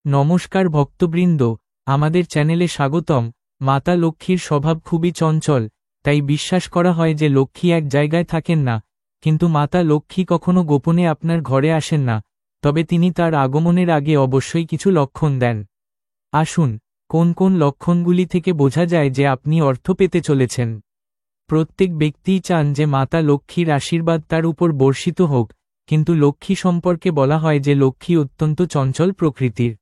নমস্কার ভক্তবৃন্দ, আমাদের চ্যানেলে স্বাগতম। মাতা লক্ষ্মীর স্বভাব খুবই চঞ্চল, তাই বিশ্বাস করা হয় যে লক্ষ্মী এক জায়গায় থাকেন না। কিন্তু মাতা লক্ষ্মী কখনো গোপনে আপনার ঘরে আসেন না, তবে তিনি তার আগমনের আগে অবশ্যই কিছু লক্ষণ দেন। আসুন, কোন কোন লক্ষণগুলি থেকে বোঝা যায় যে আপনি অর্থ পেতে চলেছেন। প্রত্যেক ব্যক্তিই চান যে মাতা লক্ষ্মীর আশীর্বাদ তার উপর বর্ষিত হোক, কিন্তু লক্ষ্মী সম্পর্কে বলা হয় যে লক্ষ্মী অত্যন্ত চঞ্চল প্রকৃতির।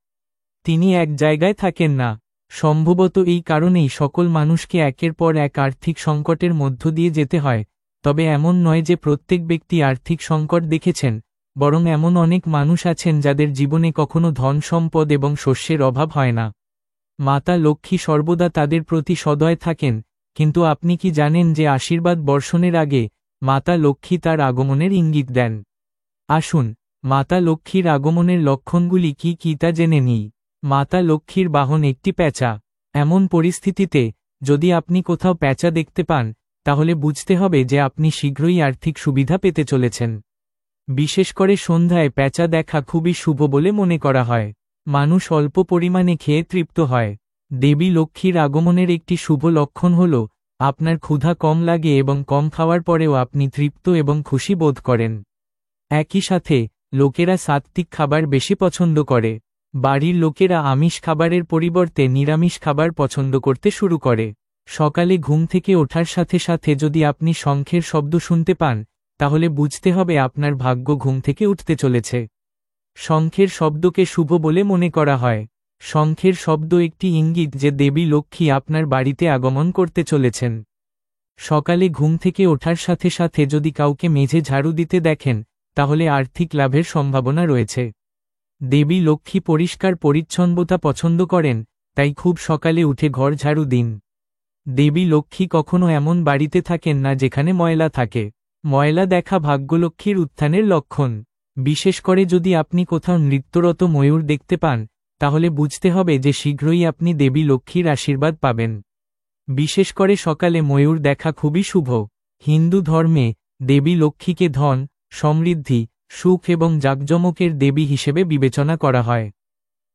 তিনি এক জায়গায় থাকেন না। সম্ভবত এই কারণেই সকল মানুষকে একের পর এক আর্থিক সংকটের মধ্য দিয়ে যেতে হয়। তবে এমন নয় যে প্রত্যেক ব্যক্তি আর্থিক সংকট দেখেছেন, বরং এমন অনেক মানুষ আছেন যাদের জীবনে কখনো ধন সম্পদ এবং শস্যের অভাব হয় না। মাতা লক্ষ্মী সর্বদা তাদের প্রতি সদয় থাকেন, কিন্তু আপনি কি জানেন যে আশীর্বাদ বর্ষণের আগে মাতা লক্ষ্মী তার আগমনের ইঙ্গিত দেন? আসুন, মাতা লক্ষ্মীর আগমনের লক্ষণগুলি কি কি তা জেনে নিই। মাতা লক্ষ্মীর বাহন একটি প্যাঁচা। এমন পরিস্থিতিতে যদি আপনি কোথাও প্যাঁচা দেখতে পান, তাহলে বুঝতে হবে যে আপনি শীঘ্রই আর্থিক সুবিধা পেতে চলেছেন। বিশেষ করে সন্ধ্যায় প্যাঁচা দেখা খুবই শুভ বলে মনে করা হয়। মানুষ অল্প পরিমাণে খেয়ে তৃপ্ত হয়। দেবী লক্ষ্মীর আগমনের একটি শুভ লক্ষণ হল আপনার ক্ষুধা কম লাগে এবং কম খাওয়ার পরেও আপনি তৃপ্ত এবং খুশি বোধ করেন। একই সাথে লোকেরা সাত্ত্বিক খাবার বেশি পছন্দ করে। বাড়ির লোকেরা আমিষ খাবারের পরিবর্তে নিরামিষ খাবার পছন্দ করতে শুরু করে। সকালে ঘুম থেকে ওঠার সাথে সাথে যদি আপনি শঙ্খের শব্দ শুনতে পান, তাহলে বুঝতে হবে আপনার ভাগ্য ঘুম থেকে উঠতে চলেছে। শঙ্খের শব্দকে শুভ বলে মনে করা হয়। শঙ্খের শব্দ একটি ইঙ্গিত যে দেবী লক্ষ্মী আপনার বাড়িতে আগমন করতে চলেছেন। সকালে ঘুম থেকে ওঠার সাথে সাথে যদি কাউকে মেঝে ঝাড়ু দিতে দেখেন, তাহলে আর্থিক লাভের সম্ভাবনা রয়েছে। দেবী লক্ষ্মী পরিষ্কার পরিচ্ছন্নতা পছন্দ করেন, তাই খুব সকালে উঠে ঘর ঝাড়ু দিন। দেবী লক্ষ্মী কখনো এমন বাড়িতে থাকেন না যেখানে ময়লা থাকে। ময়লা দেখা ভাগ্যলক্ষ্মীর উত্থানের লক্ষণ। বিশেষ করে যদি আপনি কোথাও নৃত্যরত ময়ূর দেখতে পান, তাহলে বুঝতে হবে যে শীঘ্রই আপনি দেবী লক্ষ্মীর আশীর্বাদ পাবেন। বিশেষ করে সকালে ময়ূর দেখা খুবই শুভ। হিন্দু ধর্মে দেবী লক্ষ্মীকে ধন, সমৃদ্ধি, সুখ এবং জাঁকজমকের দেবী হিসেবে বিবেচনা করা হয়।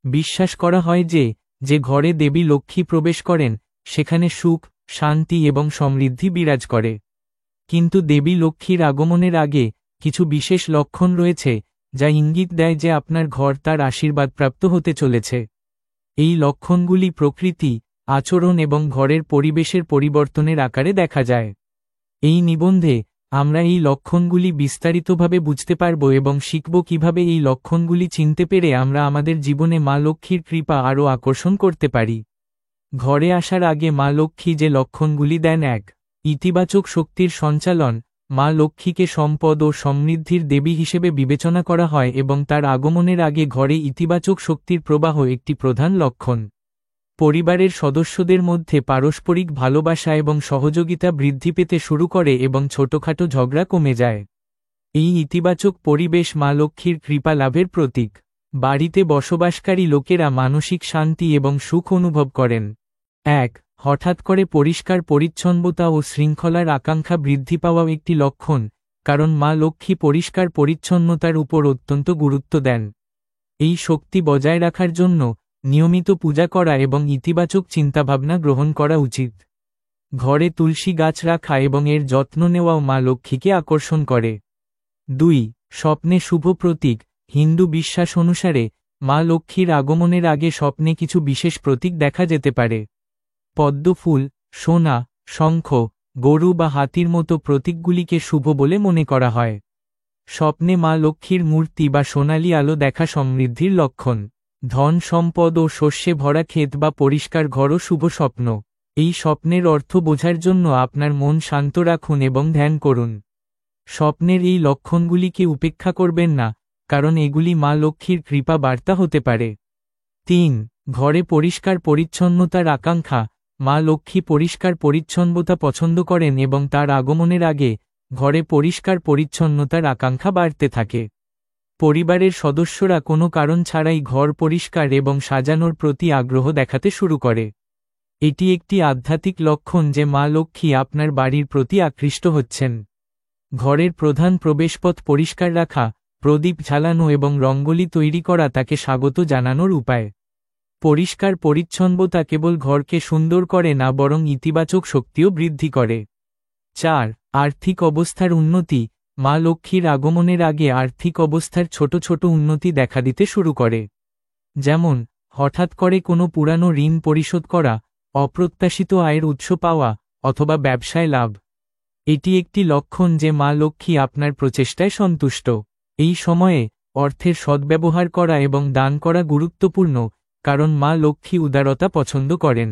বিশ্বাস করা হয় যে যে ঘরে দেবী লক্ষ্মী প্রবেশ করেন, সেখানে সুখ, শান্তি এবং সমৃদ্ধি বিরাজ করে। কিন্তু দেবী লক্ষ্মীর আগমনের আগে কিছু বিশেষ লক্ষণ রয়েছে, যা ইঙ্গিত দেয় যে আপনার ঘর তার আশীর্বাদপ্রাপ্ত হতে চলেছে। এই লক্ষণগুলি প্রকৃতি, আচরণ এবং ঘরের পরিবেশের পরিবর্তনের আকারে দেখা যায়। এই নিবন্ধে আমরা এই লক্ষণগুলি বিস্তারিতভাবে বুঝতে পারব এবং শিখব কিভাবে এই লক্ষণগুলি চিনতে পেরে আমরা আমাদের জীবনে মা লক্ষ্মীর কৃপা আরও আকর্ষণ করতে পারি। ঘরে আসার আগে মা লক্ষ্মী যে লক্ষণগুলি দেন: ১. ইতিবাচক শক্তির সঞ্চালন। মা লক্ষ্মীকে সম্পদ ও সমৃদ্ধির দেবী হিসেবে বিবেচনা করা হয় এবং তার আগমনের আগে ঘরে ইতিবাচক শক্তির প্রবাহ একটি প্রধান লক্ষণ। পরিবারের সদস্যদের মধ্যে পারস্পরিক ভালোবাসা এবং সহযোগিতা বৃদ্ধি পেতে শুরু করে এবং ছোটখাটো ঝগড়া কমে যায়। এই ইতিবাচক পরিবেশ মা লক্ষ্মীর কৃপা লাভের প্রতীক। বাড়িতে বসবাসকারী লোকেরা মানসিক শান্তি এবং সুখ অনুভব করেন। ১. হঠাৎ করে পরিষ্কার পরিচ্ছন্নতা ও শৃঙ্খলার আকাঙ্ক্ষা বৃদ্ধি পাওয়া একটি লক্ষণ, কারণ মা লক্ষ্মী পরিষ্কার পরিচ্ছন্নতার উপর অত্যন্ত গুরুত্ব দেন। এই শক্তি বজায় রাখার জন্য নিয়মিত পূজা করা এবং ইতিবাচক চিন্তাভাবনা গ্রহণ করা উচিত। ঘরে তুলসী গাছ রাখা এবং এর যত্ন নেওয়াও মা লক্ষ্মীকে আকর্ষণ করে। ২. স্বপ্নে শুভ প্রতীক। হিন্দু বিশ্বাস অনুসারে মা লক্ষ্মীর আগমনের আগে স্বপ্নে কিছু বিশেষ প্রতীক দেখা যেতে পারে। পদ্ম ফুল, সোনা, শঙ্খ, গরু বা হাতির মতো প্রতীকগুলিকে শুভ বলে মনে করা হয়। স্বপ্নে মা লক্ষ্মীর মূর্তি বা সোনালি আলো দেখা সমৃদ্ধির লক্ষণ। ধন সম্পদ ও শস্যে ভরা ক্ষেত বা পরিষ্কার ঘরও শুভ স্বপ্ন। এই স্বপ্নের অর্থ বোঝার জন্য আপনার মন শান্ত রাখুন এবং ধ্যান করুন। স্বপ্নের এই লক্ষণগুলিকে উপেক্ষা করবেন না, কারণ এগুলি মা লক্ষ্মীর কৃপা বার্তা হতে পারে। ৩. ঘরে পরিষ্কার পরিচ্ছন্নতার আকাঙ্ক্ষা। মা লক্ষ্মী পরিষ্কার পরিচ্ছন্নতা পছন্দ করেন এবং তার আগমনের আগে ঘরে পরিষ্কার পরিচ্ছন্নতার আকাঙ্ক্ষা বাড়তে থাকে। পরিবারের সদস্যরা কোনো কারণ ছাড়াই ঘর পরিষ্কার এবং সাজানোর প্রতি আগ্রহ দেখাতে শুরু করে। এটি একটি আধ্যাত্মিক লক্ষণ যে মা লক্ষ্মী আপনার বাড়ির প্রতি আকৃষ্ট হচ্ছেন। ঘরের প্রধান প্রবেশপথ পরিষ্কার রাখা, প্রদীপ জ্বালানো এবং রঙ্গোলি তৈরি করা তাকে স্বাগত জানানোর উপায়। পরিষ্কার পরিচ্ছন্নতা কেবল ঘরকে সুন্দর করে না বরং ইতিবাচক শক্তিও বৃদ্ধি করে। 4. আর্থিক অবস্থার উন্নতি। মা লক্ষ্মীর আগমনের আগে আর্থিক অবস্থার ছোট ছোট উন্নতি দেখা দিতে শুরু করে। যেমন হঠাৎ করে কোনো পুরানো ঋণ পরিশোধ করা, অপ্রত্যাশিত আয়ের উৎস পাওয়া, অথবা ব্যবসায় লাভ। এটি একটি লক্ষণ যে মা লক্ষ্মী আপনার প্রচেষ্টায় সন্তুষ্ট। এই সময়ে অর্থের সদ্ব্যবহার করা এবং দান করা গুরুত্বপূর্ণ, কারণ মা লক্ষ্মী উদারতা পছন্দ করেন।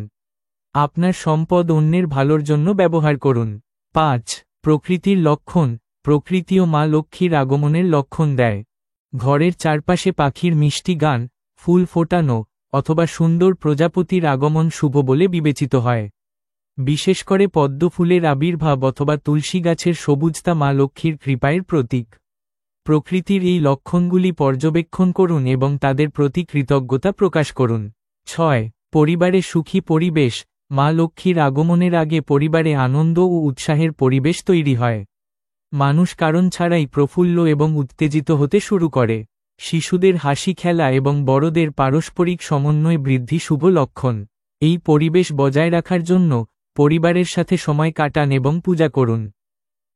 আপনার সম্পদ অন্যের ভালোর জন্য ব্যবহার করুন। 5. প্রকৃতির লক্ষণ। প্রকৃতিও মা লক্ষ্মীর আগমনের লক্ষণ দেয়। ঘরের চারপাশে পাখির মিষ্টি গান, ফুল ফোটানো, অথবা সুন্দর প্রজাপতির আগমন শুভ বলে বিবেচিত হয়। বিশেষ করে পদ্ম ফুলের আবির্ভাব অথবা তুলসী গাছের সবুজতা মা লক্ষ্মীর কৃপায়ের প্রতীক। প্রকৃতির এই লক্ষণগুলি পর্যবেক্ষণ করুন এবং তাদের প্রতি কৃতজ্ঞতা প্রকাশ করুন। 6. পরিবারে সুখী পরিবেশ। মা লক্ষ্মীর আগমনের আগে পরিবারে আনন্দ ও উৎসাহের পরিবেশ তৈরি হয়। মানুষ কারণ ছাড়াই প্রফুল্ল এবং উত্তেজিত হতে শুরু করে। শিশুদের হাসি খেলা এবং বড়দের পারস্পরিক সমন্বয় বৃদ্ধি শুভ লক্ষণ। এই পরিবেশ বজায় রাখার জন্য পরিবারের সাথে সময় কাটান এবং পূজা করুন।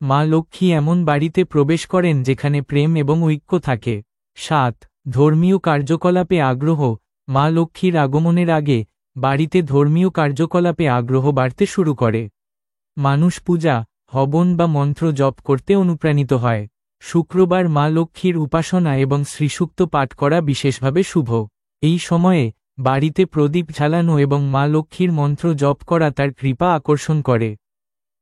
মা লক্ষ্মী এমন বাড়িতে প্রবেশ করেন যেখানে প্রেম এবং ঐক্য থাকে। 7. ধর্মীয় কার্যকলাপে আগ্রহ। মা লক্ষ্মীর আগমনের আগে বাড়িতে ধর্মীয় কার্যকলাপে আগ্রহ বাড়তে শুরু করে। মানুষ পূজা, হবন বা মন্ত্র জপ করতে অনুপ্রাণিত হয়। শুক্রবার মা লক্ষ্মীর উপাসনা এবং শ্রীসূক্ত পাঠ করা বিশেষভাবে শুভ। এই সময়ে বাড়িতে প্রদীপ জ্বালানো এবং মা লক্ষ্মীর মন্ত্র জপ করা তার কৃপা আকর্ষণ করে।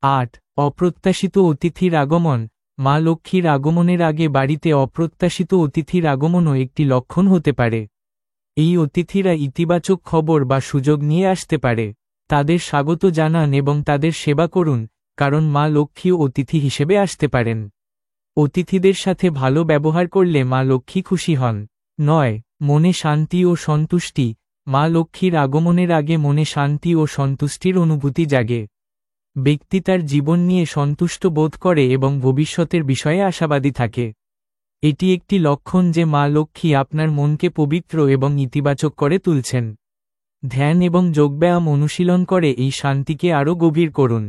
8. অপ্রত্যাশিত অতিথির আগমন। মা লক্ষ্মীর আগমনের আগে বাড়িতে অপ্রত্যাশিত অতিথির আগমনও একটি লক্ষণ হতে পারে। এই অতিথিরা ইতিবাচক খবর বা সুযোগ নিয়ে আসতে পারে। তাদের স্বাগত জানান এবং তাদের সেবা করুন, কারণ মা লক্ষ্মীও অতিথি হিসেবে আসতে পারেন। অতিথিদের সাথে ভালো ব্যবহার করলে মা লক্ষ্মী খুশি হন। 9. মনে শান্তি ও সন্তুষ্টি। মা লক্ষ্মীর আগমনের আগে মনে শান্তি ও সন্তুষ্টির অনুভূতি জাগে। ব্যক্তি তার জীবন নিয়ে সন্তুষ্ট বোধ করে এবং ভবিষ্যতের বিষয়ে আশাবাদী থাকে। এটি একটি লক্ষণ যে মা লক্ষ্মী আপনার মনকে পবিত্র এবং ইতিবাচক করে তুলছেন। ধ্যান এবং যোগব্যায়াম অনুশীলন করে এই শান্তিকে আরও গভীর করুন।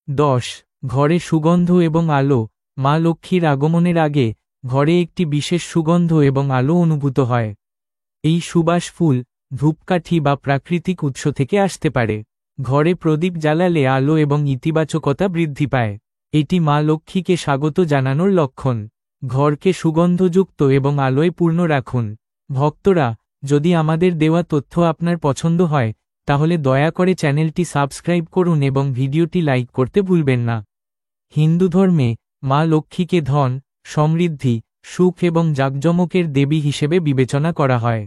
10. ঘরে সুগন্ধ এবং আলো। মা লক্ষ্মীর আগমনের আগে ঘরে একটি বিশেষ সুগন্ধ এবং আলো অনুভূত হয়। এই সুবাস ফুল, ধূপকাঠি বা প্রাকৃতিক উৎস থেকে আসতে পারে। ঘরে প্রদীপ জ্বালালে আলো এবং ইতিবাচকতা বৃদ্ধি পায়। এটি মা লক্ষ্মীকে স্বাগত জানানোর লক্ষণ। ঘরকে সুগন্ধযুক্ত এবং আলোয় পূর্ণ রাখুন। ভক্তরা, যদি আমাদের দেওয়া তথ্য আপনার পছন্দ হয়, তাহলে দয়া করে চ্যানেলটি সাবস্ক্রাইব করুন এবং ভিডিওটি লাইক করতে ভুলবেন না। হিন্দু ধর্মে মা লক্ষ্মীকে ধন, সমৃদ্ধি, সুখ এবং জাঁকজমকের দেবী হিসেবে বিবেচনা করা হয়।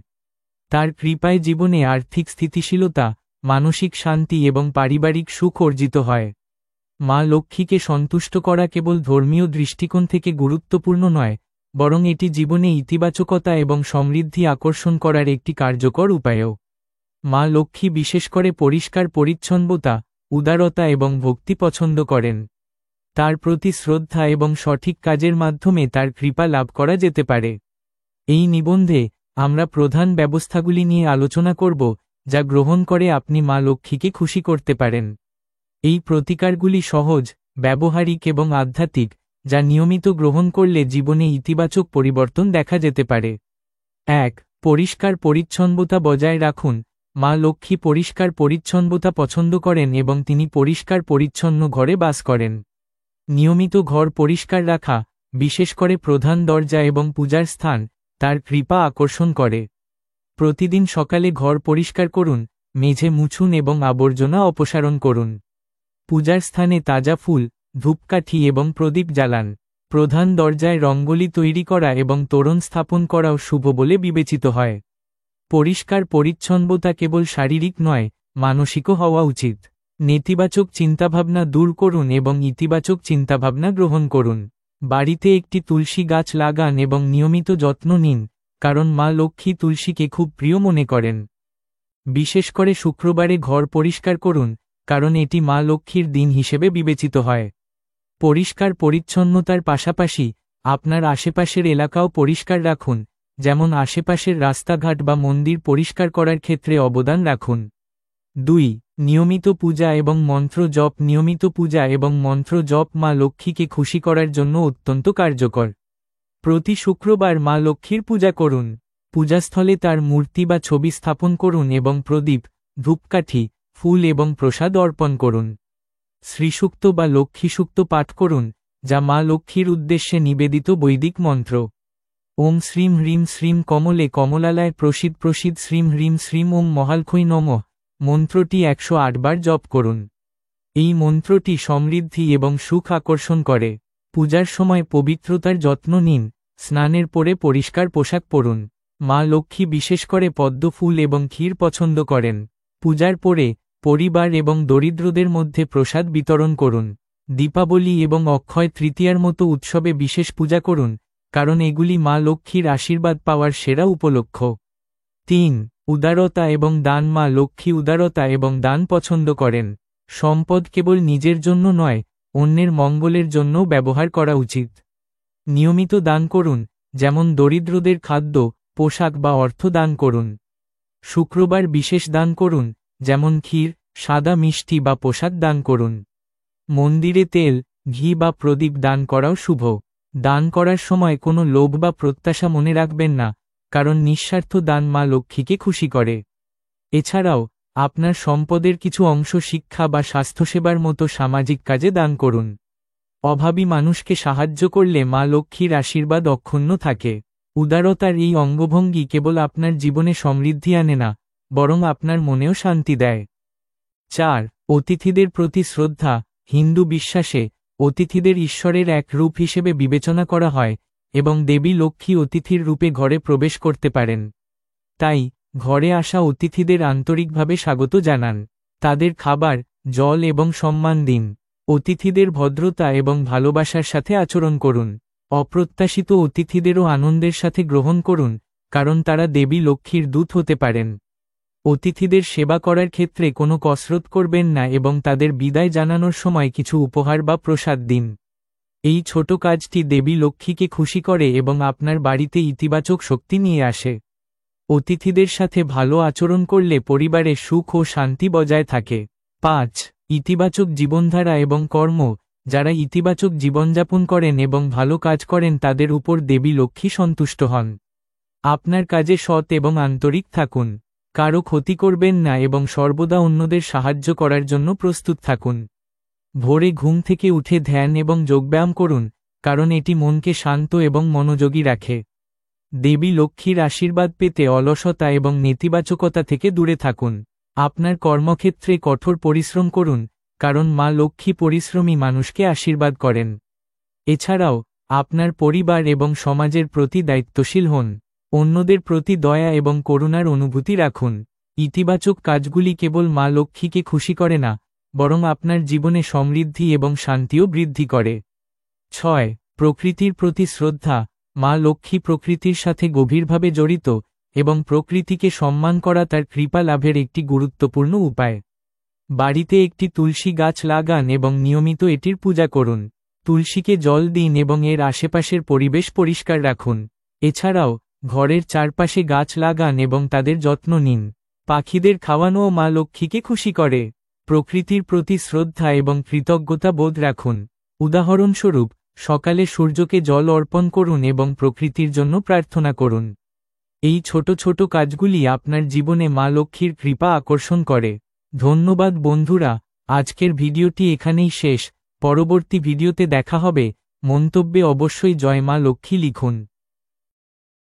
তার কৃপায় জীবনে আর্থিক স্থিতিশীলতা, মানসিক শান্তি এবং পারিবারিক সুখ অর্জিত হয়। মা লক্ষ্মীকে সন্তুষ্ট করা কেবল ধর্মীয় দৃষ্টিকোণ থেকে গুরুত্বপূর্ণ নয়, বরং এটি জীবনে ইতিবাচকতা এবং সমৃদ্ধি আকর্ষণ করার একটি কার্যকর উপায়ও। মা লক্ষ্মী বিশেষ করে পরিষ্কার পরিচ্ছন্নতা, উদারতা এবং ভক্তি পছন্দ করেন। তার প্রতি শ্রদ্ধা এবং সঠিক কাজের মাধ্যমে তার কৃপা লাভ করা যেতে পারে। এই নিবন্ধে আমরা প্রধান ব্যবস্থাগুলি নিয়ে আলোচনা করব, যা গ্রহণ করে আপনি মা লক্ষ্মীকে খুশি করতে পারেন। এই প্রতিকারগুলি সহজ, ব্যবহারিক এবং আধ্যাত্মিক, যা নিয়মিত গ্রহণ করলে জীবনে ইতিবাচক পরিবর্তন দেখা যেতে পারে। 1. পরিষ্কার পরিচ্ছন্নতা বজায় রাখুন। মা লক্ষ্মী পরিষ্কার পরিচ্ছন্নতা পছন্দ করেন এবং তিনি পরিষ্কার পরিচ্ছন্ন ঘরে বাস করেন। নিয়মিত ঘর পরিষ্কার রাখা, বিশেষ করে প্রধান দরজা এবং পূজার স্থান, তার কৃপা আকর্ষণ করে। প্রতিদিন সকালে ঘর পরিষ্কার করুন, মেঝে মুছুন এবং আবর্জনা অপসারণ করুন। পূজার স্থানে তাজা ফুল, ধূপকাঠি এবং প্রদীপ জ্বালান। প্রধান দরজায় রঙ্গোলি তৈরি করা এবং তোরণ স্থাপন করাও শুভ বলে বিবেচিত হয়। পরিষ্কার পরিচ্ছন্নতা কেবল শারীরিক নয়, মানসিকও হওয়া উচিত। নেতিবাচক চিন্তাভাবনা দূর করুন এবং ইতিবাচক চিন্তাভাবনা গ্রহণ করুন। বাড়িতে একটি তুলসী গাছ লাগান এবং নিয়মিত যত্ন নিন, কারণ মা লক্ষ্মী তুলসীকে খুব প্রিয় মনে করেন। বিশেষ করে শুক্রবারে ঘর পরিষ্কার করুন, কারণ এটি মা লক্ষ্মীর দিন হিসেবে বিবেচিত হয়। পরিষ্কার পরিচ্ছন্নতার পাশাপাশি আপনার আশেপাশের এলাকাও পরিষ্কার রাখুন, যেমন আশেপাশের রাস্তাঘাট বা মন্দির পরিষ্কার করার ক্ষেত্রে অবদান রাখুন। 2. নিয়মিত পূজা এবং মন্ত্র জপ। নিয়মিত পূজা এবং মন্ত্র জপ মা লক্ষ্মীকে খুশি করার জন্য অত্যন্ত কার্যকর। প্রতি শুক্রবার মা লক্ষ্মীর পূজা করুন। পূজাস্থলে তার মূর্তি বা ছবি স্থাপন করুন এবং প্রদীপ, ধূপকাঠি, ফুল এবং প্রসাদ অর্পণ করুন। শ্রীসূক্ত বা লক্ষ্মীসূক্ত পাঠ করুন, যা মা লক্ষ্মীর উদ্দেশ্যে নিবেদিত বৈদিক মন্ত্র। ওম শ্রীম হ্রিম শ্রীম কমলে কমলালয় প্রসিদ প্রসিদ শ্রীম হ্রিম শ্রীম ওম মহালক্ষী নমঃ মন্ত্রটি 108 বার জপ করুন। এই মন্ত্রটি সমৃদ্ধি এবং সুখ আকর্ষণ করে। পূজার সময় পবিত্রতার যত্ন নিন, স্নানের পরে পরিষ্কার পোশাক পরুন। মা লক্ষ্মী বিশেষ করে পদ্ম ফুল এবং ক্ষীর পছন্দ করেন। পূজার পরে পরিবার এবং দরিদ্রদের মধ্যে প্রসাদ বিতরণ করুন। দীপাবলি এবং অক্ষয় তৃতীয়ার মতো উৎসবে বিশেষ পূজা করুন, কারণ এগুলি মা লক্ষ্মীর আশীর্বাদ পাওয়ার সেরা উপলক্ষ। 3. উদারতা এবং দান। মা লক্ষ্মী উদারতা এবং দান পছন্দ করেন। সম্পদ কেবল নিজের জন্য নয়, অন্যের মঙ্গলের জন্যও ব্যবহার করা উচিত। নিয়মিত দান করুন, যেমন দরিদ্রদের খাদ্য, পোশাক বা অর্থ দান করুন। শুক্রবার বিশেষ দান করুন, যেমন ক্ষীর, সাদা মিষ্টি বা পোশাক দান করুন। মন্দিরে তেল, ঘি বা প্রদীপ দান করাও শুভ। দান করার সময় কোনো লোভ বা প্রত্যাশা মনে রাখবেন না, কারণ নিঃস্বার্থ দান মা লক্ষ্মীকে খুশি করে। এছাড়াও আপনার সম্পদের কিছু অংশ শিক্ষা বা স্বাস্থ্যসেবার মতো সামাজিক কাজে দান করুন। অভাবী মানুষকে সাহায্য করলে মা লক্ষ্মীর আশীর্বাদ অক্ষুণ্ণ থাকে। উদারতার এই অঙ্গভঙ্গি কেবল আপনার জীবনে সমৃদ্ধি আনে না, বরং আপনার মনেও শান্তি দেয়। 4. অতিথিদের প্রতি শ্রদ্ধা। হিন্দু বিশ্বাসে অতিথিদের ঈশ্বরের এক রূপ হিসেবে বিবেচনা করা হয় এবং দেবী লক্ষ্মী অতিথির রূপে ঘরে প্রবেশ করতে পারেন। তাই ঘরে আসা অতিথিদের আন্তরিকভাবে স্বাগত জানান। তাদের খাবার, জল এবং সম্মান দিন। অতিথিদের ভদ্রতা এবং ভালোবাসার সাথে আচরণ করুন। অপ্রত্যাশিত অতিথিদেরও আনন্দের সাথে গ্রহণ করুন, কারণ তারা দেবী লক্ষ্মীর দূত হতে পারেন। অতিথিদের সেবা করার ক্ষেত্রে কোনো কসরত করবেন না এবং তাদের বিদায় জানানোর সময় কিছু উপহার বা প্রসাদ দিন। এই ছোট কাজটি দেবী লক্ষ্মীকে খুশি করে এবং আপনার বাড়িতে ইতিবাচক শক্তি নিয়ে আসে। অতিথিদের সাথে ভালো আচরণ করলে পরিবারে সুখ ও শান্তি বজায় থাকে। 5. ইতিবাচক জীবনধারা এবং কর্ম। যারা ইতিবাচক জীবনযাপন করেন এবং ভালো কাজ করেন তাদের উপর দেবী লক্ষ্মী সন্তুষ্ট হন। আপনার কাজে সৎ এবং আন্তরিক থাকুন। কারো ক্ষতি করবেন না এবং সর্বদা অন্যদের সাহায্য করার জন্য প্রস্তুত থাকুন। ভোরে ঘুম থেকে উঠে ধ্যান এবং যোগব্যায়াম করুন, কারণ এটি মনকে শান্ত এবং মনোযোগী রাখে। দেবী লক্ষ্মীর আশীর্বাদ পেতে অলসতা এবং নেতিবাচকতা থেকে দূরে থাকুন। আপনার কর্মক্ষেত্রে কঠোর পরিশ্রম করুন, কারণ মা লক্ষ্মী পরিশ্রমী মানুষকে আশীর্বাদ করেন। এছাড়াও আপনার পরিবার এবং সমাজের প্রতি দায়িত্বশীল হন। অন্যদের প্রতি দয়া এবং করুণার অনুভূতি রাখুন। ইতিবাচক কাজগুলি কেবল মা লক্ষ্মীকে খুশি করে না, বরং আপনার জীবনে সমৃদ্ধি এবং শান্তিও বৃদ্ধি করে। 6. প্রকৃতির প্রতি শ্রদ্ধা। মা লক্ষ্মী প্রকৃতির সাথে গভীরভাবে জড়িত এবং প্রকৃতিকে সম্মান করা তার কৃপা লাভের একটি গুরুত্বপূর্ণ উপায়। বাড়িতে একটি তুলসী গাছ লাগান এবং নিয়মিত এটির পূজা করুন। তুলসীকে জল দিন এবং এর আশেপাশের পরিবেশ পরিষ্কার রাখুন। এছাড়াও ঘরের চারপাশে গাছ লাগান এবং তাদের যত্ন নিন। পাখিদের খাওয়ানোও মা লক্ষ্মীকে খুশি করে। প্রকৃতির প্রতি শ্রদ্ধা এবং কৃতজ্ঞতা বোধ রাখুন। উদাহরণস্বরূপ, সকালে সূর্যকে জল অর্পণ করুন এবং প্রকৃতির জন্য প্রার্থনা করুন। এই ছোট ছোট কাজগুলি আপনার জীবনে মা লক্ষ্মীর কৃপা আকর্ষণ করে। ধন্যবাদ বন্ধুরা, আজকের ভিডিওটি এখানেই শেষ। পরবর্তী ভিডিওতে দেখা হবে। মন্তব্যে অবশ্যই জয় মা লক্ষ্মী লিখুন।